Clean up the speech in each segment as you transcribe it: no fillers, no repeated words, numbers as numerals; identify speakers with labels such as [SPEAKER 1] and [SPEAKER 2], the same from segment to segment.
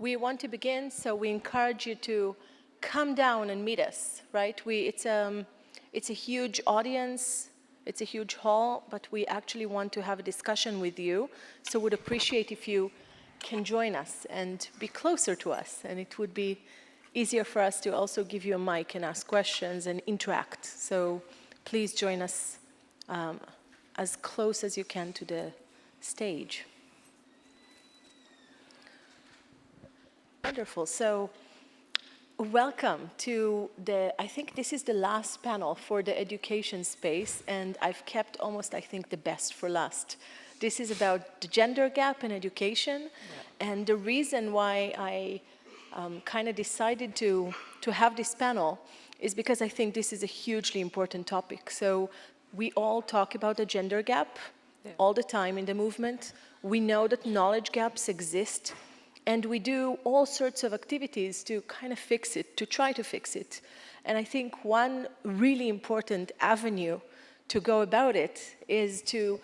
[SPEAKER 1] we want to begin, so we encourage you to come down and meet us, right? It's a huge audience, it's a huge hall, but we actually want to have a discussion with you, so would appreciate if you can join us and be closer to us, and it would be easier for us to also give you a mic and ask questions and interact. So please join us as close as you can to the stage. Wonderful. So welcome to I think this is the last panel for the education space, and I've kept almost, I think, the best for last. This is about the gender gap in education, and the reason why I kind of decided to have this panel is because I think this is a hugely important topic. So we all talk about the gender gap all the time in the movement. We know that knowledge gaps exist, and we do all sorts of activities to kind of fix it, to try to fix it. And I think one really important avenue to go about it is to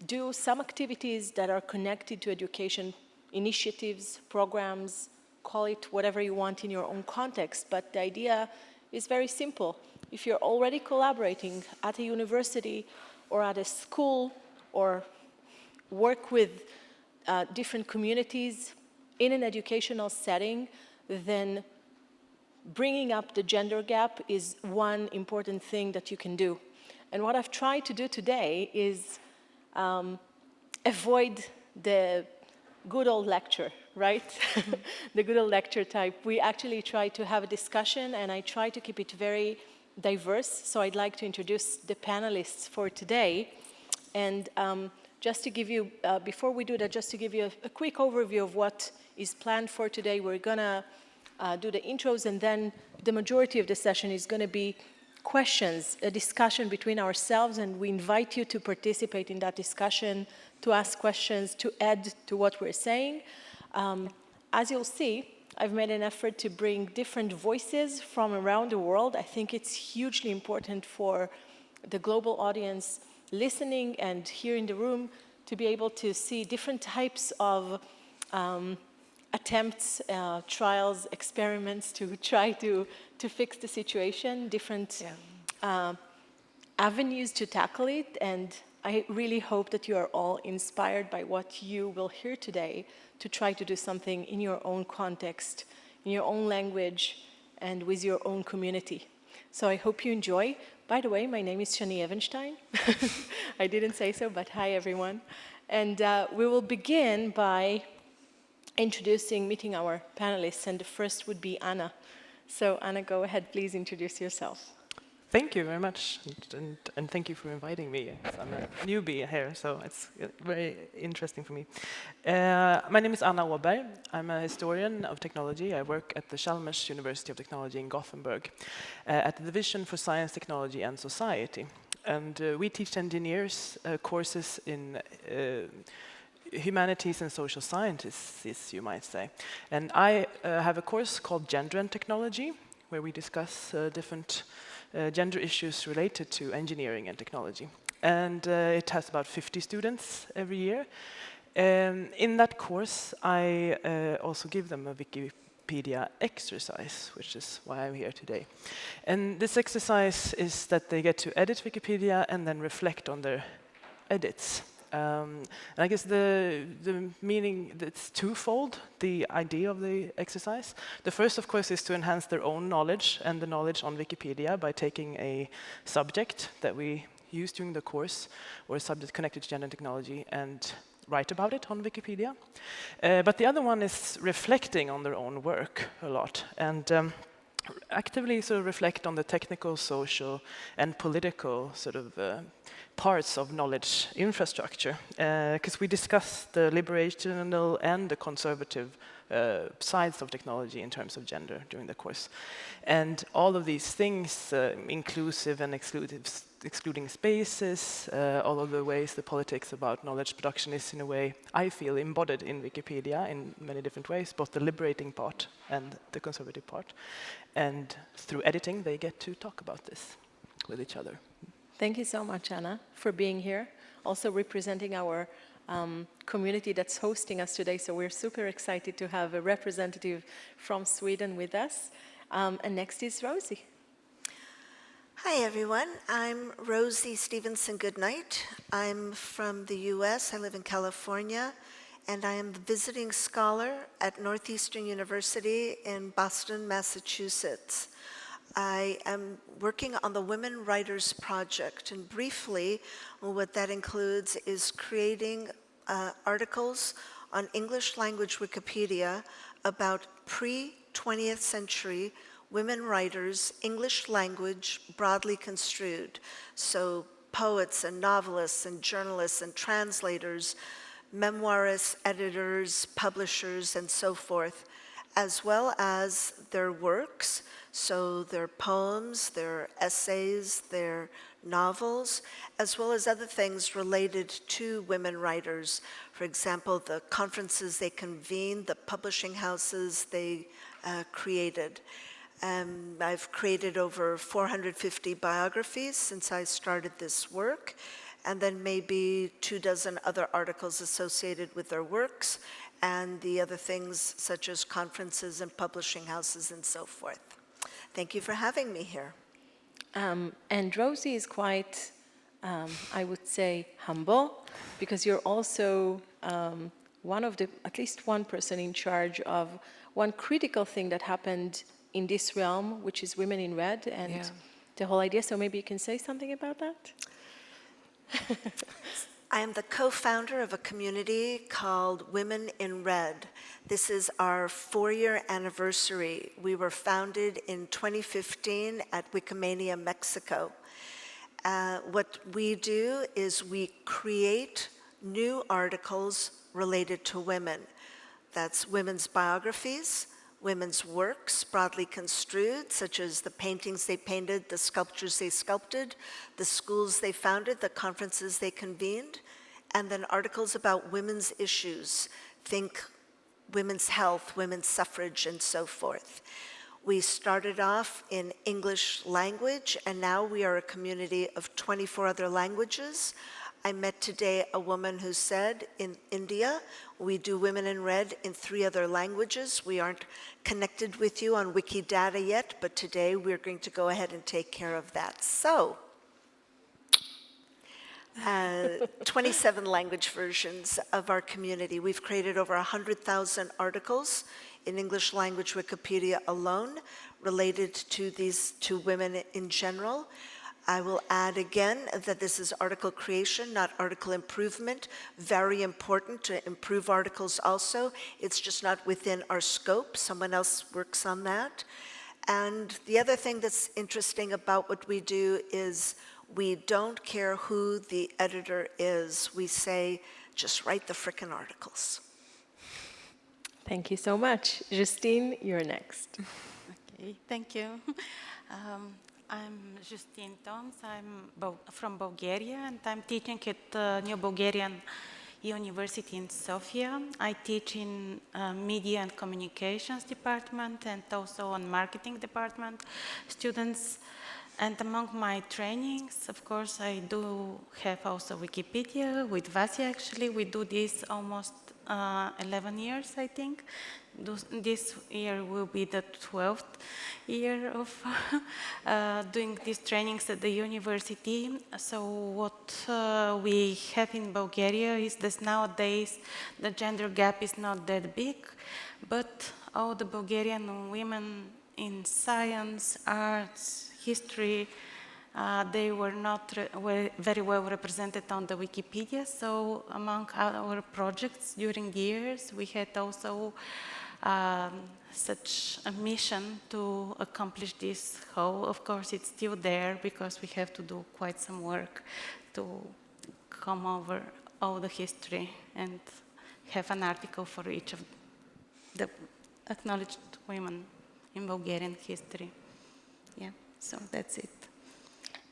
[SPEAKER 1] do some activities that are connected to education initiatives, programs, call it whatever you want in your own context. But the idea is very simple. If you're already collaborating at a university or at a school or work with different communities in an educational setting, then bringing up the gender gap is one important thing that you can do. And what I've tried to do today is avoid the good old lecture, right? The good old lecture type. We actually try to have a discussion, and I try to keep it very diverse. So I'd like to introduce the panelists for today. And just to give you, before we do that, just to give you a quick overview of what is planned for today. We're gonna do the intros, and then the majority of the session is gonna be questions, a discussion between ourselves, and we invite you to participate in that discussion, to ask questions, to add to what we're saying. As you'll see, I've made an effort to bring different voices from around the world. I think it's hugely important for the global audience listening and here in the room to be able to see different types of attempts, trials, experiments to try to fix the situation, different avenues to tackle it. And I really hope that you are all inspired by what you will hear today to try to do something in your own context, in your own language, and with your own community. So I hope you enjoy. By the way, my name is Shani Evenstein. I didn't say so, but hi everyone. And we will begin by meeting our panelists, and the first would be Anna. So Anna, go ahead, please introduce yourself.
[SPEAKER 2] Thank you very much, and thank you for inviting me. I'm a newbie here, so it's very interesting for me. My name is Anna Åberg. I'm a historian of technology. I work at the Chalmers University of Technology in Gothenburg at the Division for Science, Technology and Society. And we teach engineers courses in humanities and social sciences, you might say. And I have a course called Gender and Technology, where we discuss different gender issues related to engineering and technology. And it has about 50 students every year. In that course, I also give them a Wikipedia exercise, which is why I'm here today. And this exercise is that they get to edit Wikipedia and then reflect on their edits. And I guess the meaning, it's twofold, the idea of the exercise. The first, of course, is to enhance their own knowledge and the knowledge on Wikipedia by taking a subject that we use during the course, or a subject connected to gender and technology, and write about it on Wikipedia. But the other one is reflecting on their own work a lot, and actively sort of reflect on the technical, social, and political sort of parts of knowledge infrastructure, because we discuss the liberational and the conservative sides of technology in terms of gender during the course. And all of these things, inclusive and excluding spaces, all of the ways the politics about knowledge production is, in a way, I feel, embodied in Wikipedia in many different ways, both the liberating part and the conservative part. And through editing, they get to talk about this with each other.
[SPEAKER 1] Thank you so much, Anna, for being here, also representing our community that's hosting us today. So we're super excited to have a representative from Sweden with us. And next is Rosie.
[SPEAKER 3] Hi everyone, I'm Rosie Stevenson Goodnight. I'm from the US, I live in California, and I am the visiting scholar at Northeastern University in Boston, Massachusetts. I am working on the Women Writers Project, and briefly, what that includes is creating articles on English language Wikipedia about pre-20th century women writers, English language broadly construed. So poets and novelists and journalists and translators, memoirists, editors, publishers, and so forth, as well as their works, so their poems, their essays, their novels, as well as other things related to women writers. For example, the conferences they convened, the publishing houses they created. I've created over 450 biographies since I started this work, and then maybe 24 other articles associated with their works, and the other things such as conferences and publishing houses and so forth. Thank you for having me here.
[SPEAKER 1] And Rosie is quite, I would say, humble, because you're also one of the, at least one person in charge of one critical thing that happened in this realm, which is Women in Red, and the whole idea. So maybe you can say something about that?
[SPEAKER 3] I am the co-founder of a community called Women in Red. This is our 4-year anniversary. We were founded in 2015 at Wikimania, Mexico. What we do is we create new articles related to women. That's women's biographies, women's works, broadly construed, such as the paintings they painted, the sculptures they sculpted, the schools they founded, the conferences they convened, and then articles about women's issues. Think women's health, women's suffrage, and so forth. We started off in English language, and now we are a community of 24 other languages. I met today a woman who said in India, we do Women in Red in 3 other languages. We aren't connected with you on Wikidata yet, but today we're going to go ahead and take care of that. So, 27 language versions of our community. We've created over 100,000 articles in English language Wikipedia alone related to these two women in general. I will add again that this is article creation, not article improvement. Very important to improve articles also. It's just not within our scope. Someone else works on that. And the other thing that's interesting about what we do is we don't care who the editor is. We say, just write the frickin' articles.
[SPEAKER 1] Thank you so much. Justine, you're next.
[SPEAKER 4] Okay, thank you. I'm Justine Toms. I'm from Bulgaria, and I'm teaching at New Bulgarian University in Sofia. I teach in Media and Communications department and also on Marketing department students. And among my trainings, of course, I do have also Wikipedia with Vasya. Actually, we do this almost 11 years, I think. This year will be the 12th year of doing these trainings at the university. So what we have in Bulgaria is that nowadays the gender gap is not that big, but all the Bulgarian women in science, arts, history, they were not very well represented on the Wikipedia. So among our projects during the years, we had also such a mission to accomplish this whole. Of course, it's still there because we have to do quite some work to come over all the history and have an article for each of the acknowledged women in Bulgarian history. Yeah, so that's it.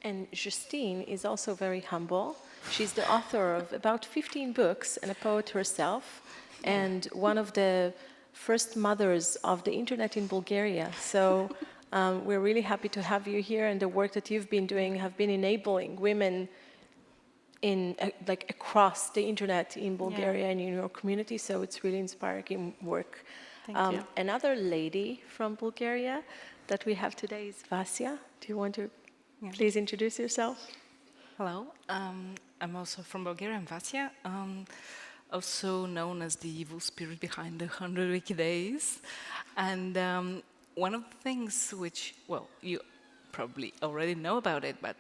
[SPEAKER 1] And Justine is also very humble. She's the author of about 15 books and a poet herself, and one of the first mothers of the internet in Bulgaria. So we're really happy to have you here, and the work that you've been doing have been enabling women like across the internet in Bulgaria and in your community. So it's really inspiring work.
[SPEAKER 4] Thank you.
[SPEAKER 1] Another lady from Bulgaria that we have today is Vasya. Do you want to please introduce yourself?
[SPEAKER 5] Hello, I'm also from Bulgaria. I'm Vasya, also known as the evil spirit behind the 100 Wiki Days. And one of the things which, well, you probably already know about it, but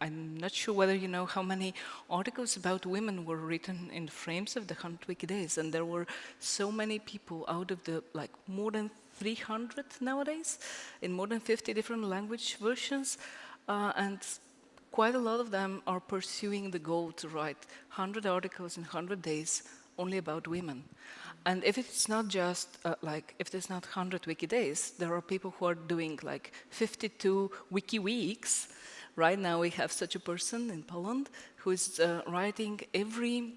[SPEAKER 5] I'm not sure whether you know how many articles about women were written in the frames of the 100 Wiki Days. And there were so many people out of the, like, more than 300 nowadays, in more than 50 different language versions. And quite a lot of them are pursuing the goal to write 100 articles in 100 days only about women. And if it's not just if there's not 100 wiki days, there are people who are doing like 52 wiki weeks. Right now we have such a person in Poland who is writing every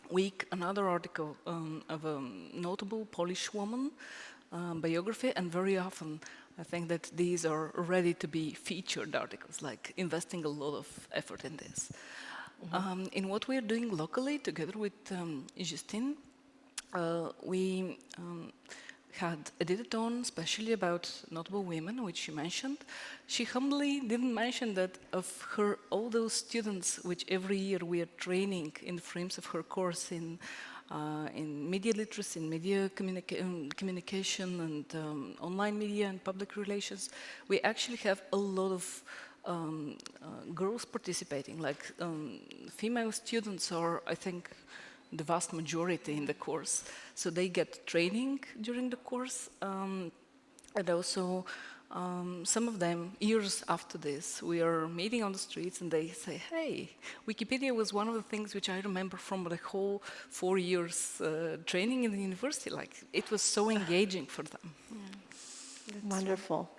[SPEAKER 5] week another article of a notable Polish woman biography, and very often I think that these are ready to be featured articles, like investing a lot of effort in this. In what we're doing locally together with Justine, we had a editathon especially about notable women, which she mentioned. She humbly didn't mention that of her, all those students which every year we are training in the frames of her course in media literacy, in media communication and online media and public relations, we actually have a lot of girls participating. Like female students are, I think, the vast majority in the course. So they get training during the course, and also some of them, years after this, we are meeting on the streets and they say, hey, Wikipedia was one of the things which I remember from the whole 4 years training in the university. Like, it was so engaging for them.
[SPEAKER 1] Wonderful.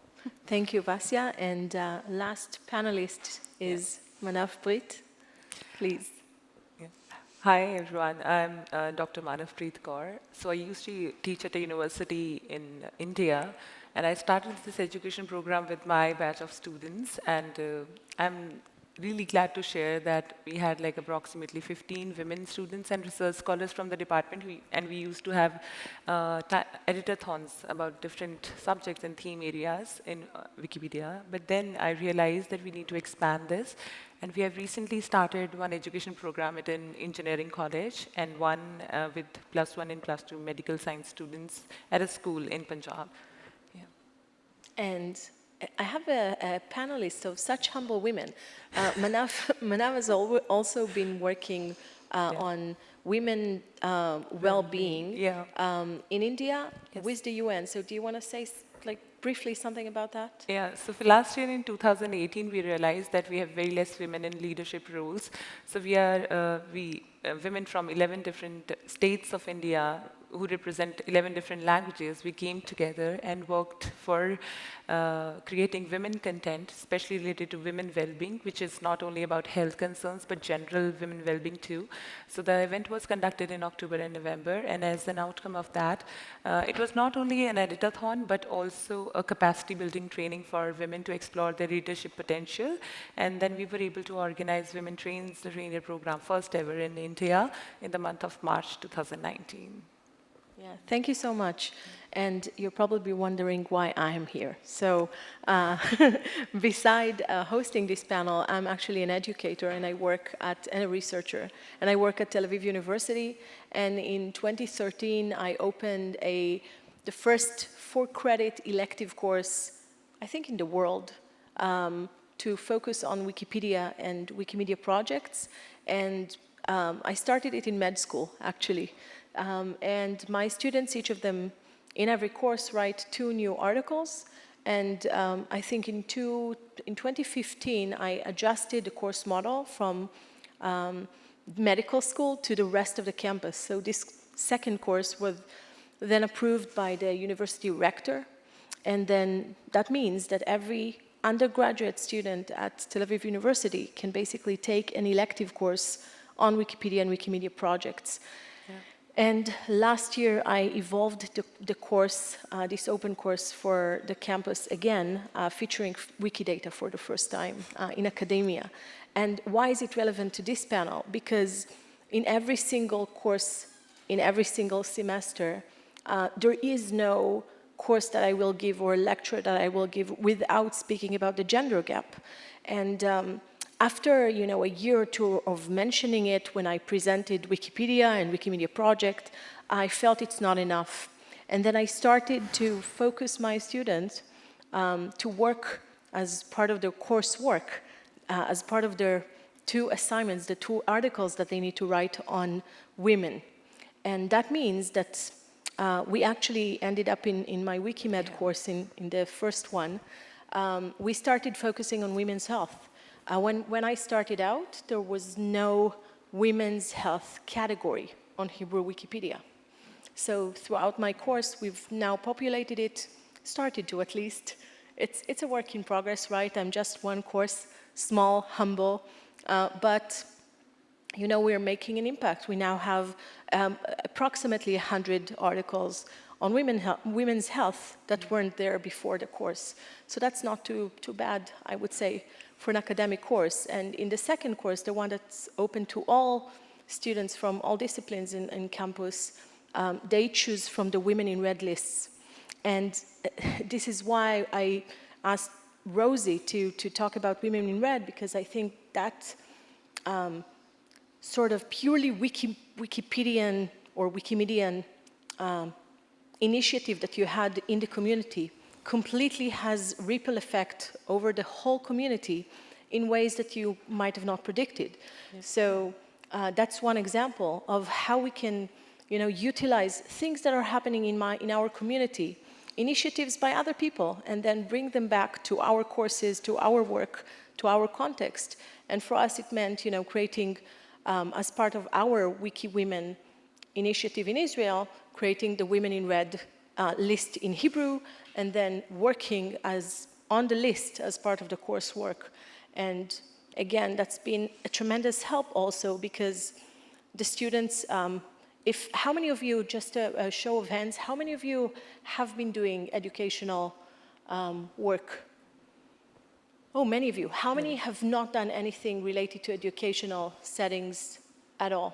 [SPEAKER 1] Thank you, Vasya. And last panelist is Manav Preet. Please.
[SPEAKER 6] Hi everyone, I'm Dr. Manavpreet Kaur. So I used to teach at a university in India, and I started this education program with my batch of students, and I'm really glad to share that we had like approximately 15 women students and research scholars from the department, and we used to have editathons about different subjects and theme areas in Wikipedia. But then I realized that we need to expand this, and we have recently started one education program at an engineering college and one with +1 and +2 medical science students at a school in Punjab. Yeah.
[SPEAKER 1] And I have a panelist of such humble women. Manav has also been working on women well-being in India with the UN. So do you want to say briefly something about that?
[SPEAKER 6] Yeah, so for last year in 2018, we realized that we have very less women in leadership roles. So we are women from 11 different states of India who represent 11 different languages. We came together and worked for creating women content, especially related to women well-being, which is not only about health concerns, but general women well-being too. So the event was conducted in October and November, and as an outcome of that, it was not only an editathon, but also a capacity building training for women to explore their leadership potential. And then we were able to organize Women Trains the Trainer program, first ever in India, in the month of March 2019.
[SPEAKER 1] Yeah, thank you so much. And you're probably wondering why I'm here. So beside hosting this panel, I'm actually an educator and a researcher. And I work at Tel Aviv University. And in 2013, I opened the first 4-credit elective course, I think in the world, to focus on Wikipedia and Wikimedia projects. And I started it in med school, actually. And my students, each of them, in every course, write 2 new articles. And I think in 2015, I adjusted the course model from medical school to the rest of the campus. So this second course was then approved by the university rector. And then that means that every undergraduate student at Tel Aviv University can basically take an elective course on Wikipedia and Wikimedia projects. And last year, I evolved the course, this open course for the campus again, featuring Wikidata for the first time in academia. And why is it relevant to this panel? Because in every single course, in every single semester, there is no course that I will give or lecture that I will give without speaking about the gender gap. And after a year or two of mentioning it, when I presented Wikipedia and Wikimedia project, I felt it's not enough. And then I started to focus my students to work as part of their coursework, as part of their 2 assignments, the 2 articles that they need to write on women. And that means that we actually ended up in my Wikimed course, in the first one, we started focusing on women's health. When I started out, there was no women's health category on Hebrew Wikipedia. So throughout my course, we've now populated it, started to at least. It's a work in progress, right? I'm just one course, small, humble, but we're making an impact. We now have approximately 100 articles on women's health that weren't there before the course. So that's not too bad, I would say, for an academic course. And in the second course, the one that's open to all students from all disciplines in campus, they choose from the Women in Red lists. And this is why I asked Rosie to talk about Women in Red, because I think that sort of purely Wikipedian or Wikimedian initiative that you had in the community completely has ripple effect over the whole community in ways that you might have not predicted. Yes. So that's one example of how we can, utilize things that are happening in our community, initiatives by other people, and then bring them back to our courses, to our work, to our context. And for us, it meant, creating, as part of our Wiki Women initiative in Israel, creating the Women in Red list in Hebrew, and then working on the list as part of the coursework. And again, that's been a tremendous help also, because the students, how many of you, just a show of hands, how many of you have been doing educational work? Oh, many of you. How many have not done anything related to educational settings at all?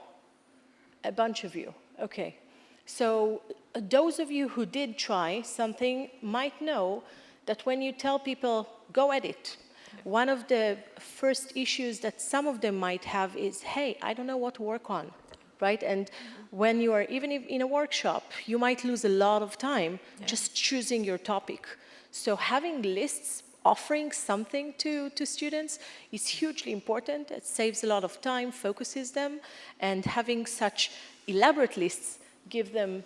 [SPEAKER 1] A bunch of you. Okay. So those of you who did try something might know that when you tell people, go edit, one of the first issues that some of them might have is, hey, I don't know what to work on, right? And when you are even in a workshop, you might lose a lot of time just choosing your topic. So having lists offering something to students is hugely important. It saves a lot of time, focuses them, and having such elaborate lists give them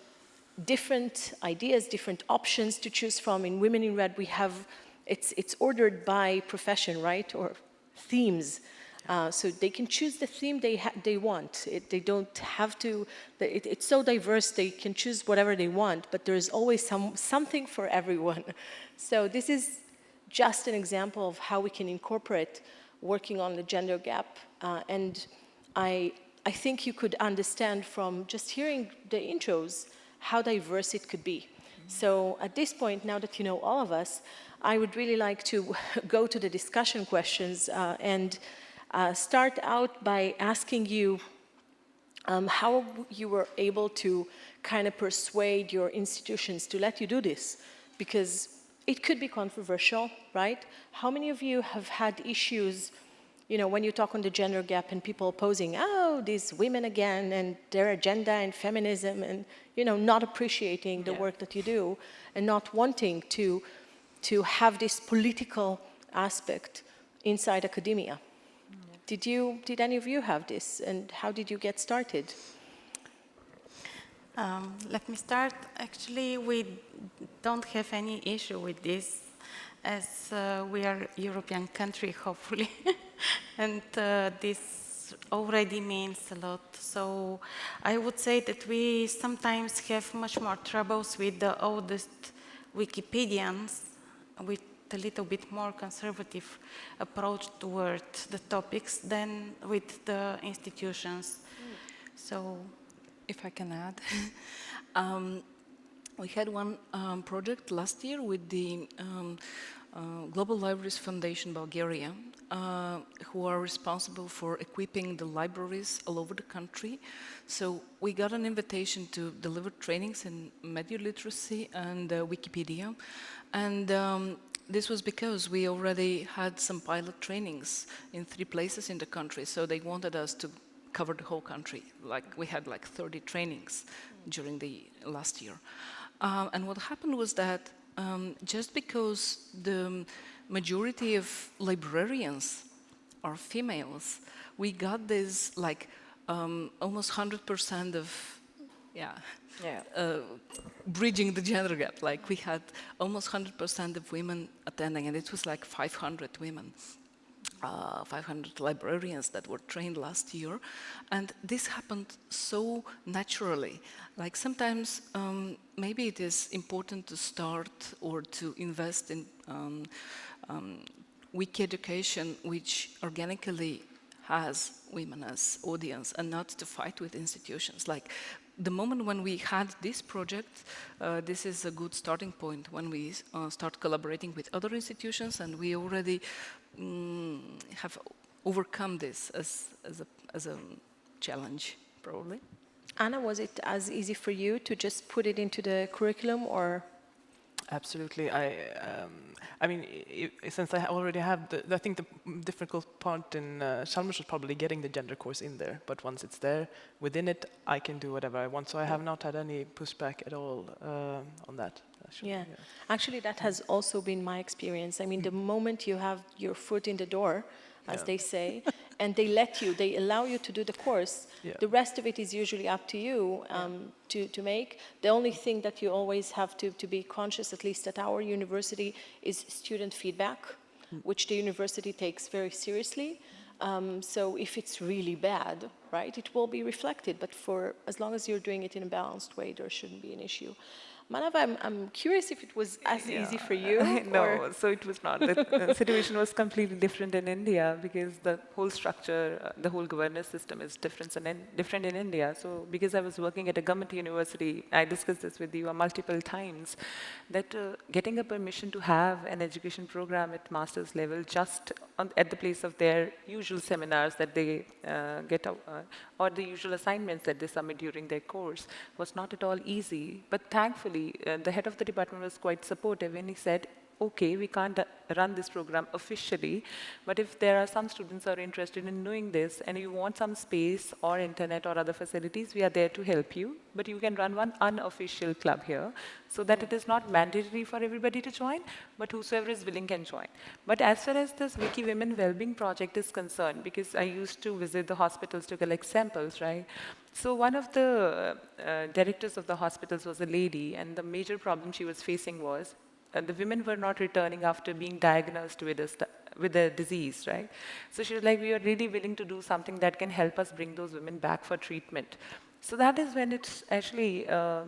[SPEAKER 1] different ideas, different options to choose from. In Women in Red, we have, it's ordered by profession, right, or themes. So they can choose the theme they want. They don't have to, it's so diverse, they can choose whatever they want, but there's always something for everyone. So this is just an example of how we can incorporate working on the gender gap. And I think you could understand from just hearing the intros how diverse it could be. So at this point, now that you know all of us, I would really like to go to the discussion questions and start out by asking you how you were able to kind of persuade your institutions to let you do this, because it could be controversial, right? How many of you have had issues, you know, when you talk on the gender gap and people opposing, oh, these women again, and their agenda and feminism, and, you know, not appreciating the work that you do, and not wanting to have this political aspect inside academia? Did any of you have this, and how did you get started?
[SPEAKER 4] Let me start. Actually, we don't have any issue with this, as we are a European country, hopefully, and this already means a lot. So I would say that we sometimes have much more troubles with the oldest Wikipedians, with a little bit more conservative approach toward the topics than with the institutions. So,
[SPEAKER 5] if I can add, we had one project last year with the Global Libraries Foundation Bulgaria. who are responsible for equipping the libraries all over the country. So we got an invitation to deliver trainings in media literacy and Wikipedia. And this was because we already had some pilot trainings in 3 places in the country. So they wanted us to cover the whole country. Like we had like 30 trainings during the last year. And what happened was that just because the majority of librarians are females, we got this like almost 100% of, bridging the gender gap. Like we had almost 100% of women attending, and it was like 500 women. 500 librarians that were trained last year, and this happened so naturally. Like sometimes maybe it is important to start or to invest in wiki education which organically has women as audience and not to fight with institutions. Like the moment when we had this project, this is a good starting point when we start collaborating with other institutions, and we already have overcome this as a challenge, probably.
[SPEAKER 1] Anna, was it as easy for you to just put it into the curriculum, or?
[SPEAKER 2] Absolutely. I mean, since I already have I think the difficult part in Chalmers was probably getting the gender course in there. But once it's there, within it, I can do whatever I want. So I have not had any pushback at all on that.
[SPEAKER 1] Yeah. Actually, that has also been my experience. I mean, the moment you have your foot in the door, as they say, and they allow you to do the course, the rest of it is usually up to you to make. The only thing that you always have to be conscious, at least at our university, is student feedback, which the university takes very seriously. So if it's really bad, right, it will be reflected. But for as long as you're doing it in a balanced way, there shouldn't be an issue. Manav, I'm curious if it was as easy for you?
[SPEAKER 6] No, so it was not. The situation was completely different in India because the whole structure, the whole governance system is different in India. So because I was working at a government university, I discussed this with you multiple times, that getting a permission to have an education program at master's level just at the place of their usual seminars that they get or the usual assignments that they submit during their course was not at all easy. But thankfully, the head of the department was quite supportive, and he said, okay, we can't run this program officially, but if there are some students who are interested in doing this and you want some space or internet or other facilities, we are there to help you, but you can run one unofficial club here so that it is not mandatory for everybody to join, but whosoever is willing can join. But as far as this Wiki Women Wellbeing project is concerned, because I used to visit the hospitals to collect samples, right? So one of the directors of the hospitals was a lady, and the major problem she was facing was the women were not returning after being diagnosed with a disease, right? So she was like, we are really willing to do something that can help us bring those women back for treatment. So that is when it actually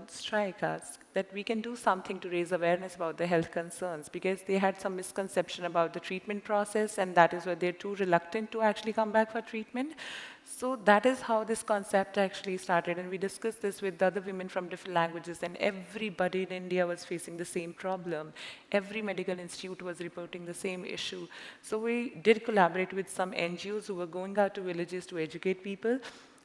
[SPEAKER 6] struck us that we can do something to raise awareness about the health concerns, because they had some misconception about the treatment process, and that is why they're too reluctant to actually come back for treatment. So that is how this concept actually started, and we discussed this with the other women from different languages, and everybody in India was facing the same problem. Every medical institute was reporting the same issue. So we did collaborate with some NGOs who were going out to villages to educate people.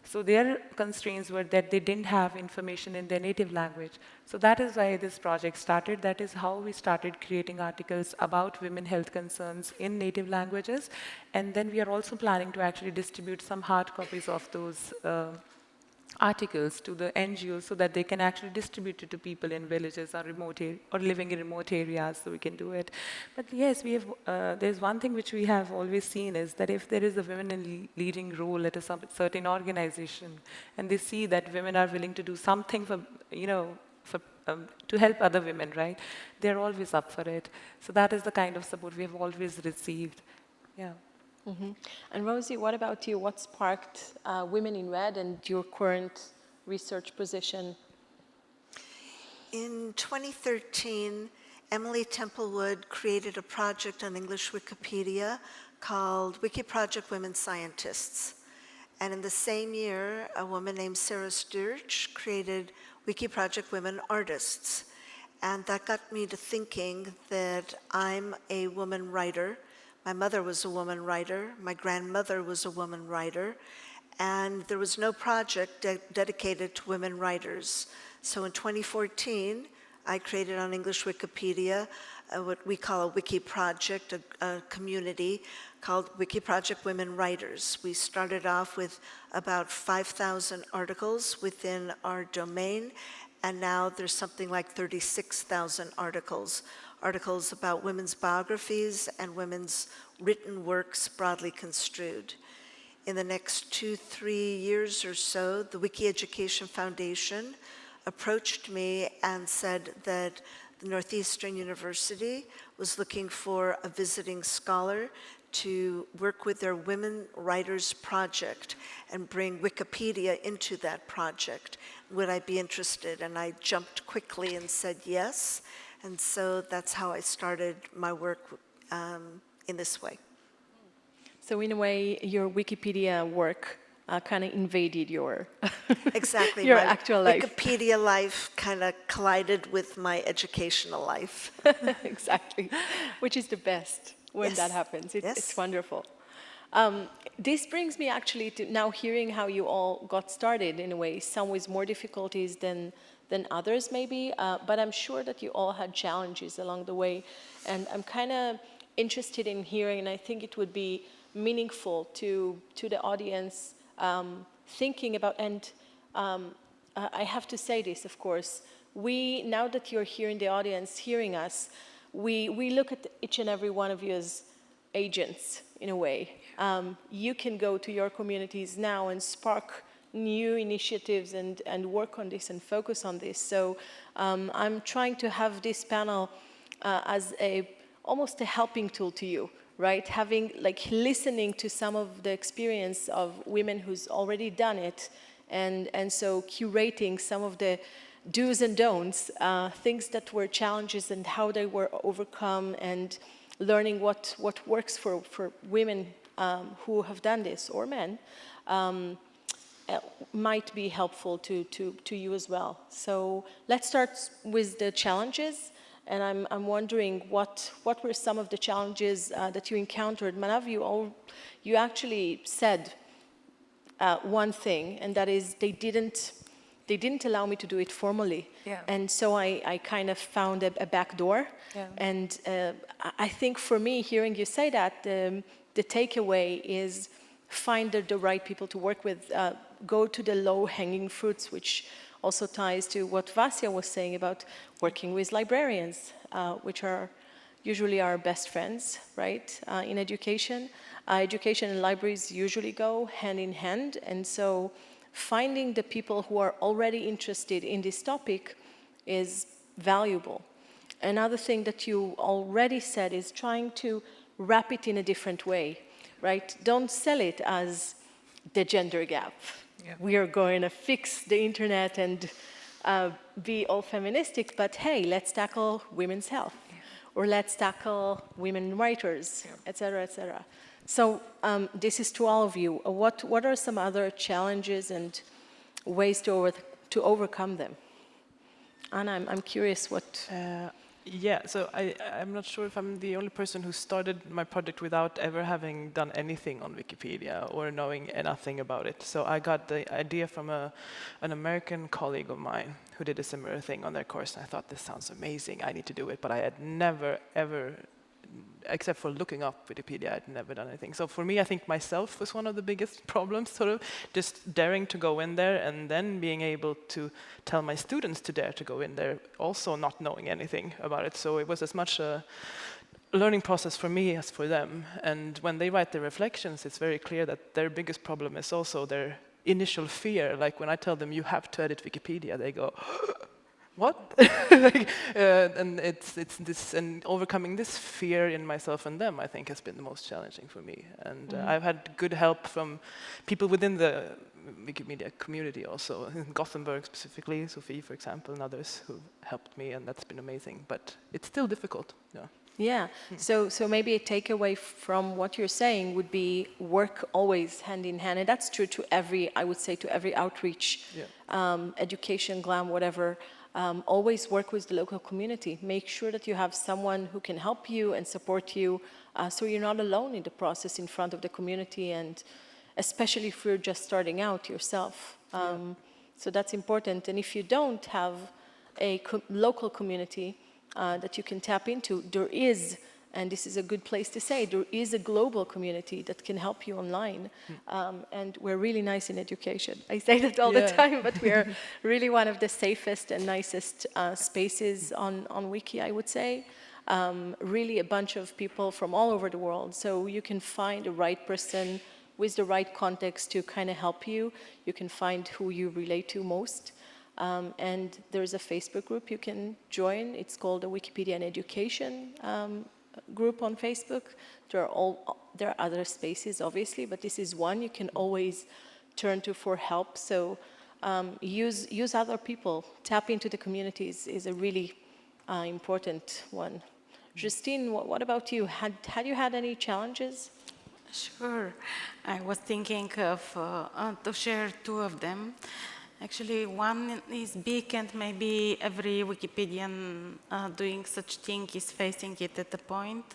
[SPEAKER 6] So their constraints were that they didn't have information in their native language. So that is why this project started. That is how we started creating articles about women health concerns in native languages. And then we are also planning to actually distribute some hard copies of those articles to the NGOs so that they can actually distribute it to people in villages or or living in remote areas, so we can do it. But yes, we have. There's one thing which we have always seen is that if there is a women in leading role at a certain organization, and they see that women are willing to do something for, to help other women, right? They're always up for it. So that is the kind of support we have always received. Yeah.
[SPEAKER 1] Mm-hmm. And Rosie, what about you? What sparked Women in Red and your current research position?
[SPEAKER 3] In 2013, Emily Templewood created a project on English Wikipedia called Wiki Project Women Scientists. And in the same year, a woman named Sarah Sturge created Wiki Project Women Artists. And that got me to thinking that I'm a woman writer, My mother was a woman writer. My grandmother was a woman writer. And there was no project dedicated to women writers. So in 2014, I created on English Wikipedia what we call a wiki project, a community called Wiki Project Women Writers. We started off with about 5,000 articles within our domain, and now there's something like 36,000 articles about women's biographies and women's written works broadly construed. In the next 2-3 years or so, the Wiki Education Foundation approached me and said that the Northeastern University was looking for a visiting scholar to work with their Women Writers Project and bring Wikipedia into that project. Would I be interested? And I jumped quickly and said yes. And so that's how I started my work in this way.
[SPEAKER 1] So in a way, your Wikipedia work kind of invaded your
[SPEAKER 3] Exactly.
[SPEAKER 1] your
[SPEAKER 3] my
[SPEAKER 1] actual life.
[SPEAKER 3] Wikipedia life kind of collided with my educational life.
[SPEAKER 1] Exactly, which is the best when
[SPEAKER 3] Yes.
[SPEAKER 1] that happens. It's
[SPEAKER 3] Yes.
[SPEAKER 1] wonderful. This brings me actually to now hearing how you all got started in a way, some with more difficulties than others maybe, but I'm sure that you all had challenges along the way. And I'm kind of interested in hearing, and I think it would be meaningful to the audience thinking about, and I have to say this, of course, now that you're here in the audience hearing us, we look at each and every one of you as agents in a way. You can go to your communities now and spark new initiatives and work on this and focus on this. So I'm trying to have this panel as almost a helping tool to you, right? Having, listening to some of the experience of women who's already done it, and so curating some of the do's and don'ts, things that were challenges and how they were overcome, and learning what works for women who have done this, or men, might be helpful to you as well. So let's start with the challenges. And I'm wondering what were some of the challenges that you encountered. Manav, you actually said one thing, and that is they didn't allow me to do it formally.
[SPEAKER 6] Yeah.
[SPEAKER 1] And so I kind of found a back door.
[SPEAKER 6] Yeah.
[SPEAKER 1] And I think for me, hearing you say that, the takeaway is find the right people to work with, go to the low-hanging fruits, which also ties to what Vasya was saying about working with librarians, which are usually our best friends, right, in education. Education and libraries usually go hand in hand, and so finding the people who are already interested in this topic is valuable. Another thing that you already said is trying to wrap it in a different way, right? Don't sell it as the gender gap.
[SPEAKER 6] Yeah.
[SPEAKER 1] We are going to fix the internet and be all feministic, but hey, let's tackle women's health, or let's tackle women writers, et cetera, et cetera. So this is to all of you. What are some other challenges and ways to overcome them? Anna, I'm curious what...
[SPEAKER 2] Yeah, so I'm not sure if I'm the only person who started my project without ever having done anything on Wikipedia or knowing nothing about it. So I got the idea from an American colleague of mine who did a similar thing on their course, and I thought, this sounds amazing, I need to do it, but I had never, ever, except for looking up Wikipedia, I'd never done anything. So for me, I think myself was one of the biggest problems, sort of, just daring to go in there and then being able to tell my students to dare to go in there, also not knowing anything about it. So it was as much a learning process for me as for them. And when they write their reflections, it's very clear that their biggest problem is also their initial fear. Like when I tell them, you have to edit Wikipedia, they go, what? And it's this, and overcoming this fear in myself and them, I think, has been the most challenging for me. And I've had good help from people within the Wikimedia community also, in Gothenburg specifically, Sophie, for example, and others who helped me, and that's been amazing. But it's still difficult. Yeah.
[SPEAKER 1] Yeah, so maybe a takeaway from what you're saying would be work always hand in hand, and that's true to every, I would say, to every outreach, education, GLAM, whatever. always work with the local community. Make sure that you have someone who can help you and support you, so you're not alone in the process in front of the community, and especially if you're just starting out yourself. So that's important. And if you don't have a local community that you can tap into, there is, and this is a good place to say, there is a global community that can help you online. And we're really nice in education. I say that all the time, but we're really one of the safest and nicest spaces on Wiki, I would say. Really a bunch of people from all over the world. So you can find the right person with the right context to kind of help you. You can find who you relate to most. And there's a Facebook group you can join. It's called the Wikipedia and Education group on Facebook. There are other spaces, obviously, but this is one you can always turn to for help. So use other people. Tap into the communities is a really important one. Justine, what about you? Had you had any challenges?
[SPEAKER 4] Sure. I was thinking of to share two of them. Actually, one is big, and maybe every Wikipedian doing such thing is facing it at the point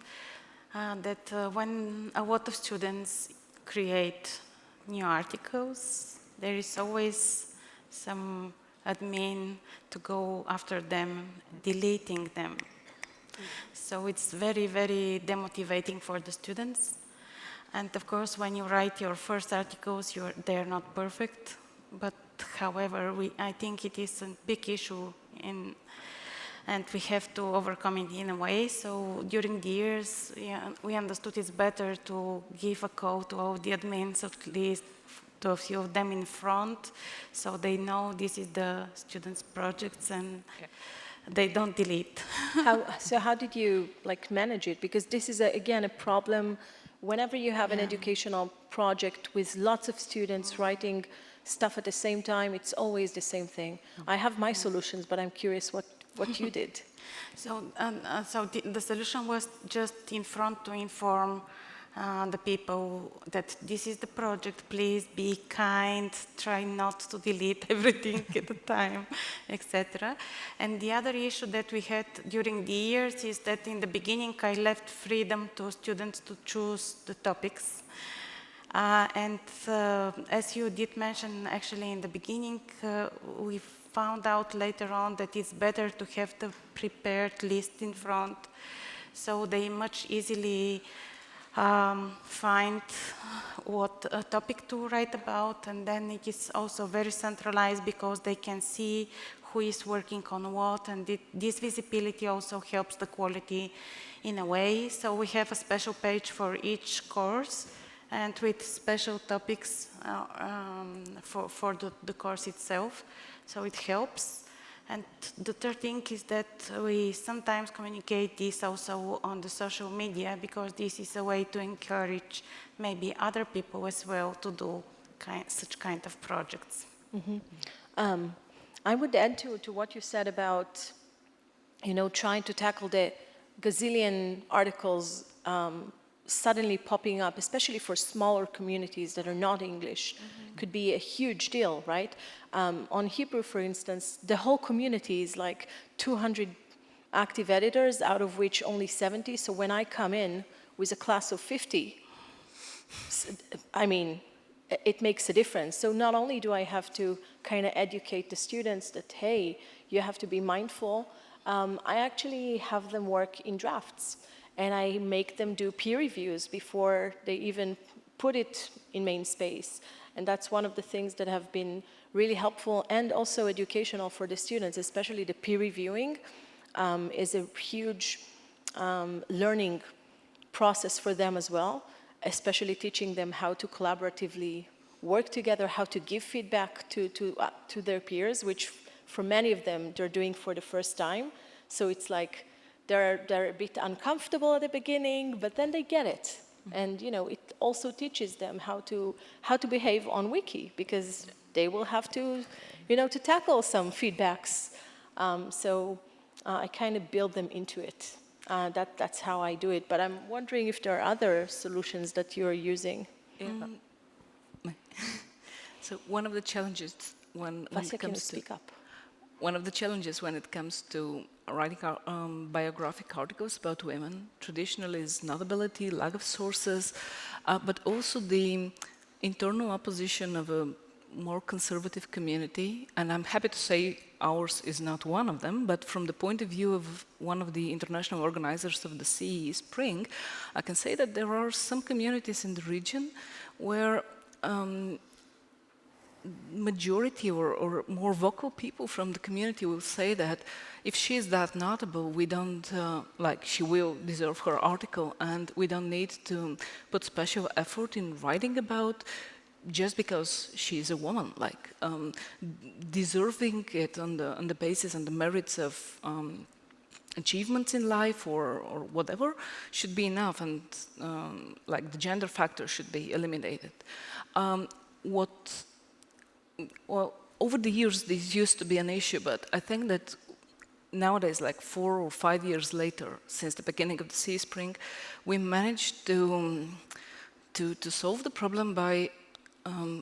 [SPEAKER 4] that when a lot of students create new articles, there is always some admin to go after them, deleting them. So it's very, very demotivating for the students. And of course, when you write your first articles, they're not perfect. But however, I think it is a big issue, and we have to overcome it in a way. So during the years, we understood it's better to give a call to all the admins, at least to a few of them in front, so they know this is the students' projects and they don't delete.
[SPEAKER 1] So how did you manage it? Because this is, again, a problem whenever you have an educational project with lots of students writing stuff at the same time. It's always the same thing. I have my solutions, but I'm curious what you did.
[SPEAKER 4] So the solution was just in front to inform the people that this is the project, please be kind, try not to delete everything at the time, etc. And the other issue that we had during the years is that in the beginning I left freedom to students to choose the topics. And as you did mention, actually in the beginning, we found out later on that it's better to have the prepared list in front, so they much easily find what topic to write about, and then it is also very centralized because they can see who is working on what, and this visibility also helps the quality in a way. So we have a special page for each course, and with special topics for the course itself, so it helps. And the third thing is that we sometimes communicate this also on the social media, because this is a way to encourage maybe other people as well to do such kind of projects.
[SPEAKER 1] Mm-hmm. I would add to what you said about, trying to tackle the gazillion articles suddenly popping up, especially for smaller communities that are not English, could be a huge deal, right? On Hebrew, for instance, the whole community is like 200 active editors, out of which only 70. So when I come in with a class of 50, I mean, it makes a difference. So not only do I have to kind of educate the students that, hey, you have to be mindful, I actually have them work in drafts. And I make them do peer reviews before they even put it in main space. And that's one of the things that have been really helpful and also educational for the students, especially the peer reviewing is a huge learning process for them as well, especially teaching them how to collaboratively work together, how to give feedback to their peers, which for many of them, they're doing for the first time. So it's like, they're a bit uncomfortable at the beginning, but then they get it. And it also teaches them how to behave on Wiki, because they will have to tackle some feedbacks. So I kind of build them into it. That's how I do it. But I'm wondering if there are other solutions that you're using.
[SPEAKER 5] So one of the challenges when it comes to
[SPEAKER 1] speak up.
[SPEAKER 5] one of the challenges when it comes to writing biographic articles about women traditionally is not ability, lack of sources, but also the internal opposition of a more conservative community. And I'm happy to say ours is not one of them, but from the point of view of one of the international organizers of the CE Spring, I can say that there are some communities in the region where majority or more vocal people from the community will say that if she is that notable, we don't, like, she will deserve her article, and we don't need to put special effort in writing about just because she is a woman, like deserving it on the basis and the merits of achievements in life or whatever should be enough, and like the gender factor should be eliminated. Well, over the years, this used to be an issue, but I think that nowadays, like 4 or 5 years later, since the beginning of the Sea Spring, we managed to solve the problem by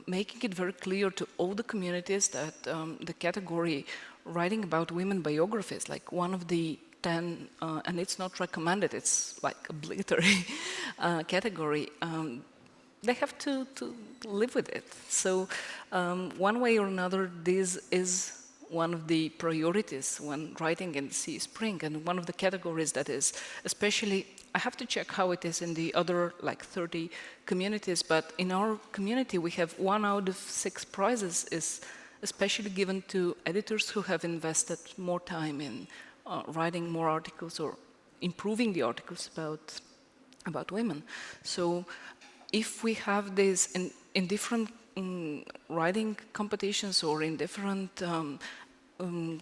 [SPEAKER 5] making it very clear to all the communities that the category writing about women biographies, like one of the 10, and it's not recommended, it's like obligatory category, they have to live with it. So one way or another, this is one of the priorities when writing in Sea Spring, and one of the categories that is especially, I have to check how it is in the other like 30 communities, but in our community we have 1 out of 6 prizes is especially given to editors who have invested more time in writing more articles or improving the articles about women. So if we have this in different writing competitions or in different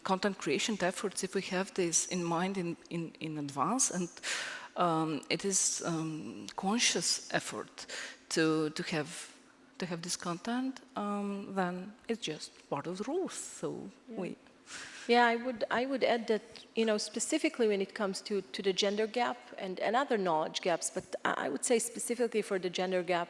[SPEAKER 5] content creation efforts, if we have this in mind in advance, and it is conscious effort to have this content, then it's just part of the rules. So
[SPEAKER 1] Yeah, I would add that, you know, specifically when it comes to the gender gap and other knowledge gaps, but I would say specifically for the gender gap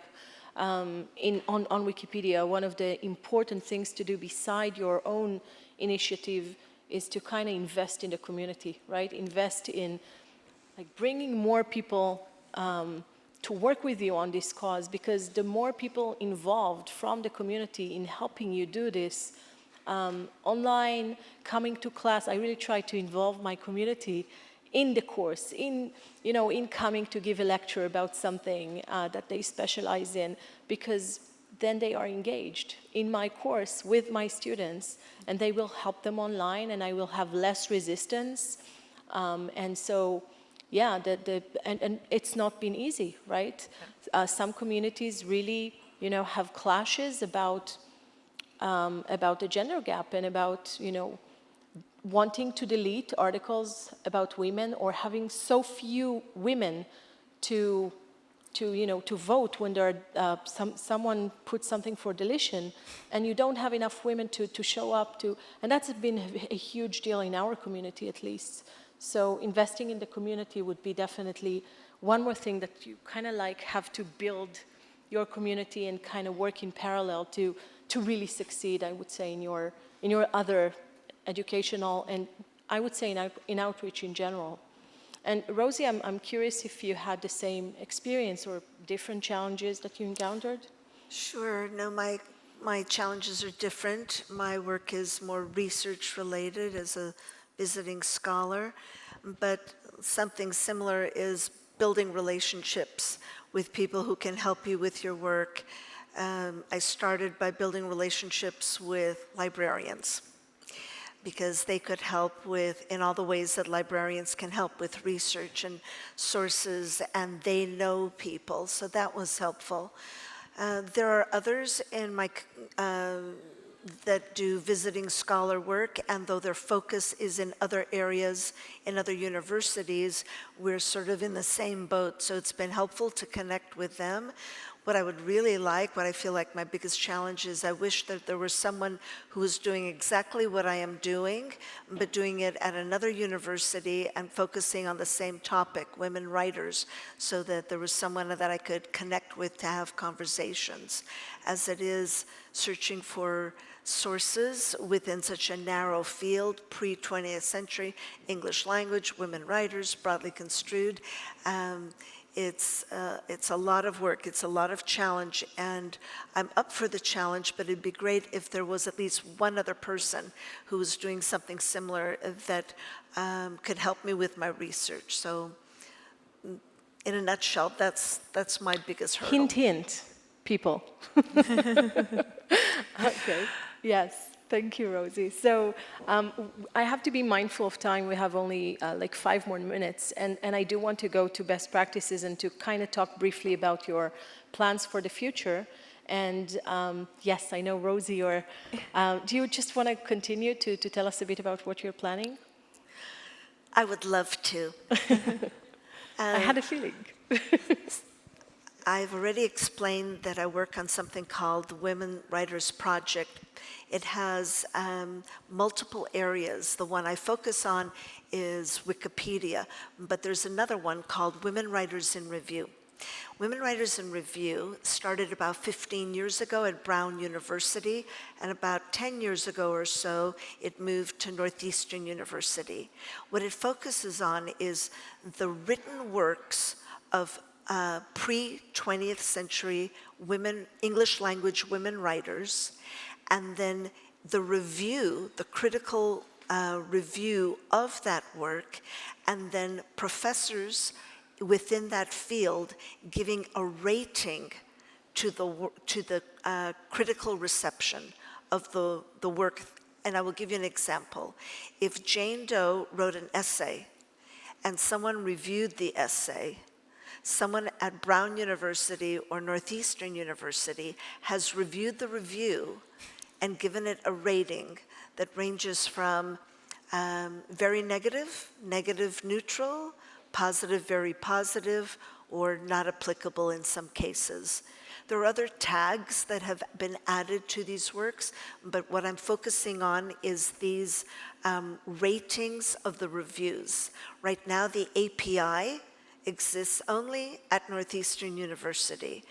[SPEAKER 1] on Wikipedia, one of the important things to do beside your own initiative is to kind of invest in the community, right? Invest in like bringing more people to work with you on this cause, because the more people involved from the community in helping you do this, online, coming to class, I really try to involve my community in the course, in coming to give a lecture about something that they specialize in, because then they are engaged in my course with my students, and they will help them online, and I will have less resistance. And so, yeah, and it's not been easy, right? Some communities really, have clashes about the gender gap and about, wanting to delete articles about women or having so few women to vote when there are someone puts something for deletion, and you don't have enough women to show up to, and that's been a huge deal in our community at least. So investing in the community would be definitely one more thing that you kind of like have to build your community and kind of work in parallel to really succeed, I would say, in your other educational, and I would say in outreach in general. And Rosie, I'm curious if you had the same experience or different challenges that you encountered?
[SPEAKER 3] Sure. No, my challenges are different. My work is more research related as a visiting scholar, but something similar is building relationships with people who can help you with your work. I started by building relationships with librarians, because they could help in all the ways that librarians can help with research and sources, and they know people, so that was helpful. There are others in my that do visiting scholar work, and though their focus is in other areas, in other universities, we're sort of in the same boat, so it's been helpful to connect with them. What I would really like, what I feel like my biggest challenge is, I wish that there was someone who was doing exactly what I am doing, but doing it at another university and focusing on the same topic, women writers, so that there was someone that I could connect with to have conversations. As it is, searching for sources within such a narrow field, pre-20th century, English language, women writers, broadly construed. It's a lot of work, it's a lot of challenge, and I'm up for the challenge, but it'd be great if there was at least one other person who was doing something similar that could help me with my research. So in a nutshell, that's my biggest hurdle.
[SPEAKER 1] Hint, hint, people. Okay, yes, thank you, Rosie. So I have to be mindful of time. We have only like 5 more minutes, and I do want to go to best practices and to kind of talk briefly about your plans for the future. And yes, I know, Rosie, do you just want to continue to tell us a bit about what you're planning?
[SPEAKER 3] I would love to.
[SPEAKER 1] I had a feeling.
[SPEAKER 3] I've already explained that I work on something called the Women Writers Project. It has multiple areas. The one I focus on is Wikipedia, but there's another one called Women Writers in Review. Women Writers in Review started about 15 years ago at Brown University, and about 10 years ago or so, it moved to Northeastern University. What it focuses on is the written works of pre-20th century women, English language women writers, and then the review, the critical review of that work, and then professors within that field giving a rating to the critical reception of the work. And I will give you an example. If Jane Doe wrote an essay and someone reviewed the essay, someone at Brown University or Northeastern University has reviewed the review and given it a rating that ranges from very negative, negative neutral, positive, very positive, or not applicable in some cases. There are other tags that have been added to these works, but what I'm focusing on is these ratings of the reviews. Right now, the API exists only at Northeastern University.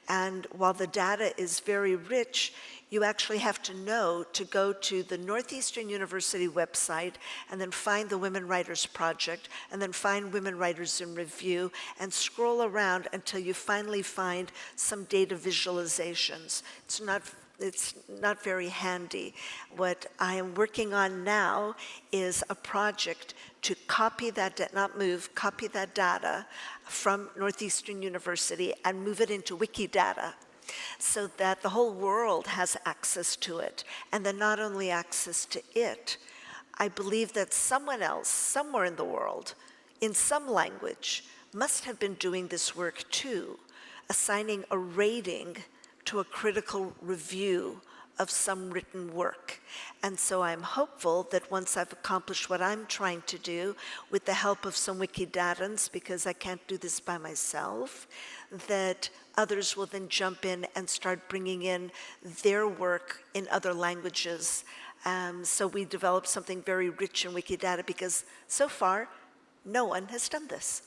[SPEAKER 3] And while the data is very rich, you actually have to know to go to the Northeastern University website and then find the Women Writers Project and then find Women Writers in Review and scroll around until you finally find some data visualizations. It's not very handy. What I am working on now is a project to copy that, copy that data from Northeastern University and move it into Wikidata so that the whole world has access to it. And then not only access to it, I believe that someone else, somewhere in the world, in some language, must have been doing this work too, assigning a rating to a critical review of some written work. And so I'm hopeful that once I've accomplished what I'm trying to do, with the help of some Wikidatans, because I can't do this by myself, that others will then jump in and start bringing in their work in other languages. So we develop something very rich in Wikidata, because so far, no one has done this.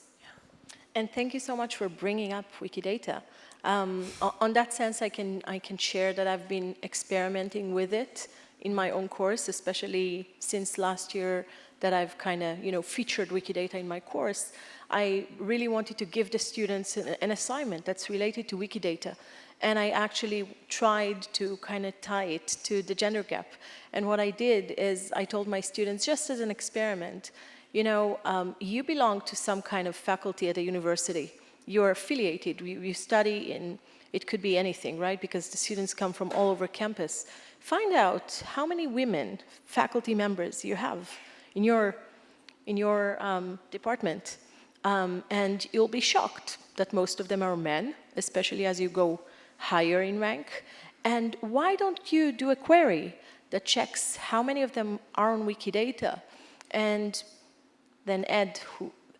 [SPEAKER 1] And thank you so much for bringing up Wikidata. On that sense, I can share that I've been experimenting with it in my own course, especially since last year that I've kind of, featured Wikidata in my course. I really wanted to give the students an assignment that's related to Wikidata. And I actually tried to kind of tie it to the gender gap. And what I did is I told my students, just as an experiment, you belong to some kind of faculty at a university. You're affiliated, you study in, it could be anything, right? Because the students come from all over campus. Find out how many women, faculty members you have in your department. And you'll be shocked that most of them are men, especially as you go higher in rank. And why don't you do a query that checks how many of them are on Wikidata, and then add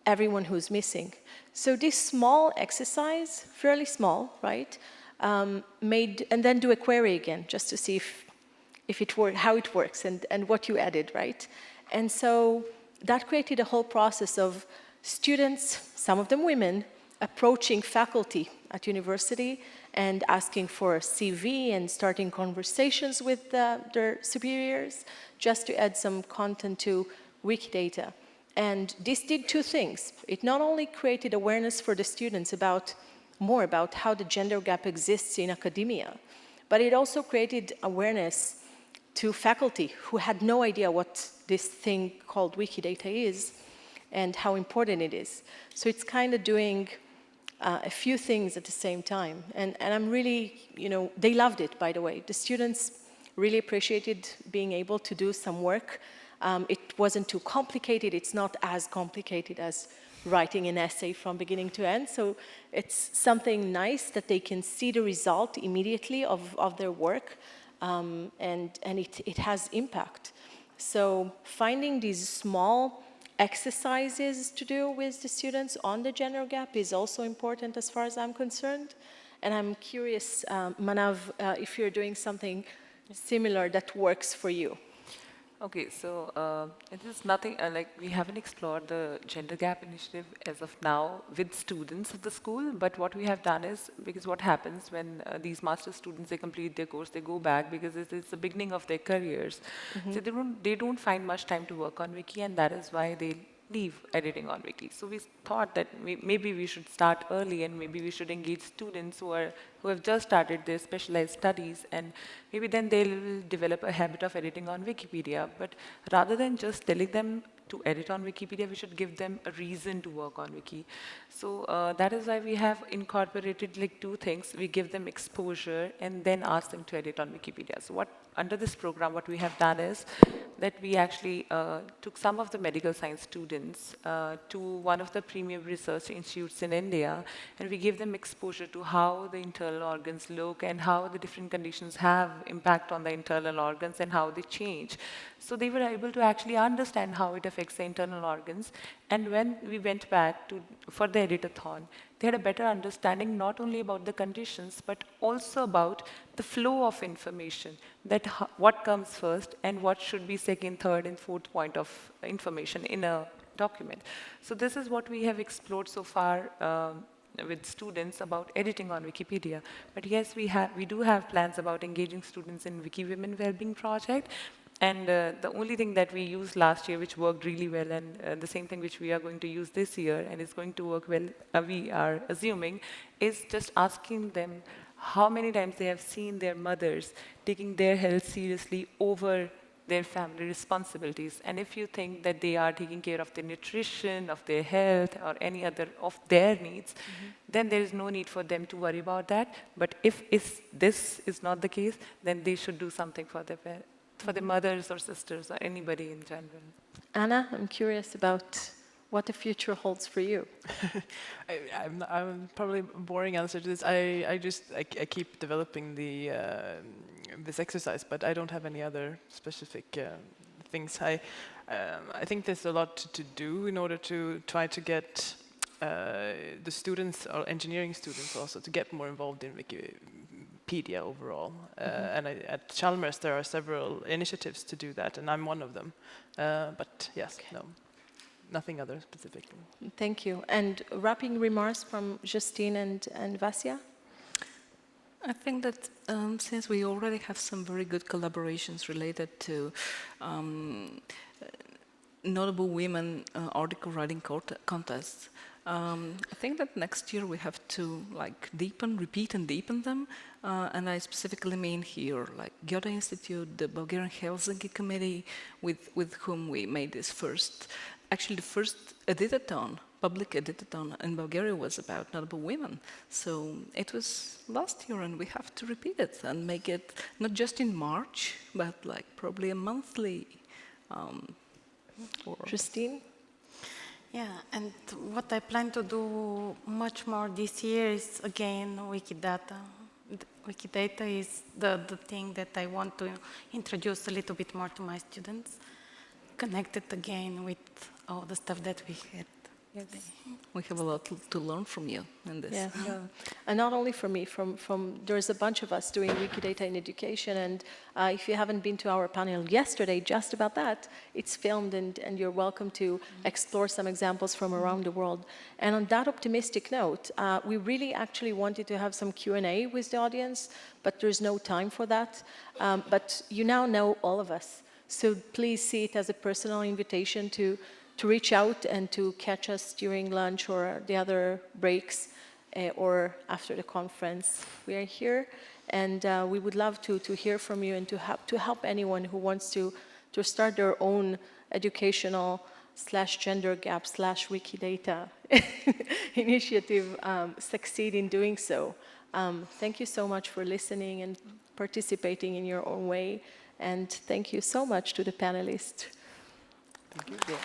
[SPEAKER 1] everyone who's missing. So this small exercise, fairly small, right, and then do a query again, just to see if it works, how it works, and what you added, right? And so that created a whole process of students, some of them women, approaching faculty at university and asking for a CV and starting conversations with their superiors just to add some content to Wikidata. And this did two things. It not only created awareness for the students more about how the gender gap exists in academia, but it also created awareness to faculty who had no idea what this thing called Wikidata is and how important it is. So it's kind of doing a few things at the same time. And I'm really, they loved it, by the way. The students really appreciated being able to do some work. It wasn't too complicated. It's not as complicated as writing an essay from beginning to end. So it's something nice that they can see the result immediately of their work, and it has impact. So finding these small exercises to do with the students on the gender gap is also important as far as I'm concerned. And I'm curious, Manav, if you're doing something similar that works for you.
[SPEAKER 6] Okay, so it is nothing like we haven't explored the gender gap initiative as of now with students at the school, but what we have done is, because what happens when these master students, they complete their course, they go back because it's the beginning of their careers. So they don't find much time to work on Wiki, and that is why they leave editing on Wiki. So we thought that maybe we should start early, and maybe we should engage students who have just started their specialized studies, and maybe then they'll develop a habit of editing on Wikipedia. But rather than just telling them to edit on Wikipedia, we should give them a reason to work on Wiki. So that is why we have incorporated like two things. We give them exposure and then ask them to edit on Wikipedia. So under this program, what we have done is that we actually took some of the medical science students to one of the premium research institutes in India, and we gave them exposure to how the internal organs look and how the different conditions have impact on the internal organs and how they change. So they were able to actually understand how it affects the internal organs. And when we went back for the editathon, they had a better understanding not only about the conditions, but also about the flow of information, that what comes first and what should be second, third, and fourth point of information in a document. So this is what we have explored so far with students about editing on Wikipedia. But yes, we do have plans about engaging students in Wiki Women Wellbeing project. And the only thing that we used last year, which worked really well, and the same thing which we are going to use this year, and is going to work well, we are assuming, is just asking them how many times they have seen their mothers taking their health seriously over their family responsibilities. And if you think that they are taking care of their nutrition, of their health, or any other of their needs, then there is no need for them to worry about that. But if this is not the case, then they should do something for their parents, for the mothers or sisters or anybody in general.
[SPEAKER 1] Anna, I'm curious about what the future holds for you.
[SPEAKER 2] I'm probably a boring answer to this. I keep developing this exercise, but I don't have any other specific things. I think there's a lot to do in order to try to get the students or engineering students also to get more involved in Wikipedia overall. And at Chalmers there are several initiatives to do that, and I'm one of them. But yes, no, nothing other specific.
[SPEAKER 1] Thank you. And wrapping remarks from Justine and Vasya?
[SPEAKER 5] I think that since we already have some very good collaborations related to notable women article writing contests, I think that next year we have to repeat and deepen them. And I specifically mean here, like Goethe Institute, the Bulgarian Helsinki Committee, with whom we made this actually the first editathon, public editathon in Bulgaria was about notable women. So it was last year, and we have to repeat it and make it not just in March, but like probably a monthly.
[SPEAKER 1] Justine?
[SPEAKER 4] Yeah, and what I plan to do much more this year is, again, Wikidata. Wikidata is the thing that I want to introduce a little bit more to my students, connected again with all the stuff that we had
[SPEAKER 5] Yes. We have a lot to learn from you in this.
[SPEAKER 1] Yeah, and not only from me, there's a bunch of us doing Wikidata in education, and if you haven't been to our panel yesterday just about that, it's filmed and you're welcome to explore some examples from around the world. And on that optimistic note, we really actually wanted to have some Q&A with the audience, but there's no time for that. But you now know all of us, so please see it as a personal invitation to reach out and to catch us during lunch or the other breaks or after the conference. We are here, and we would love to hear from you and to help anyone who wants to start their own educational /gender gap /Wikidata initiative succeed in doing so. Thank you so much for listening and participating in your own way, and thank you so much to the panelists.
[SPEAKER 2] Thank you.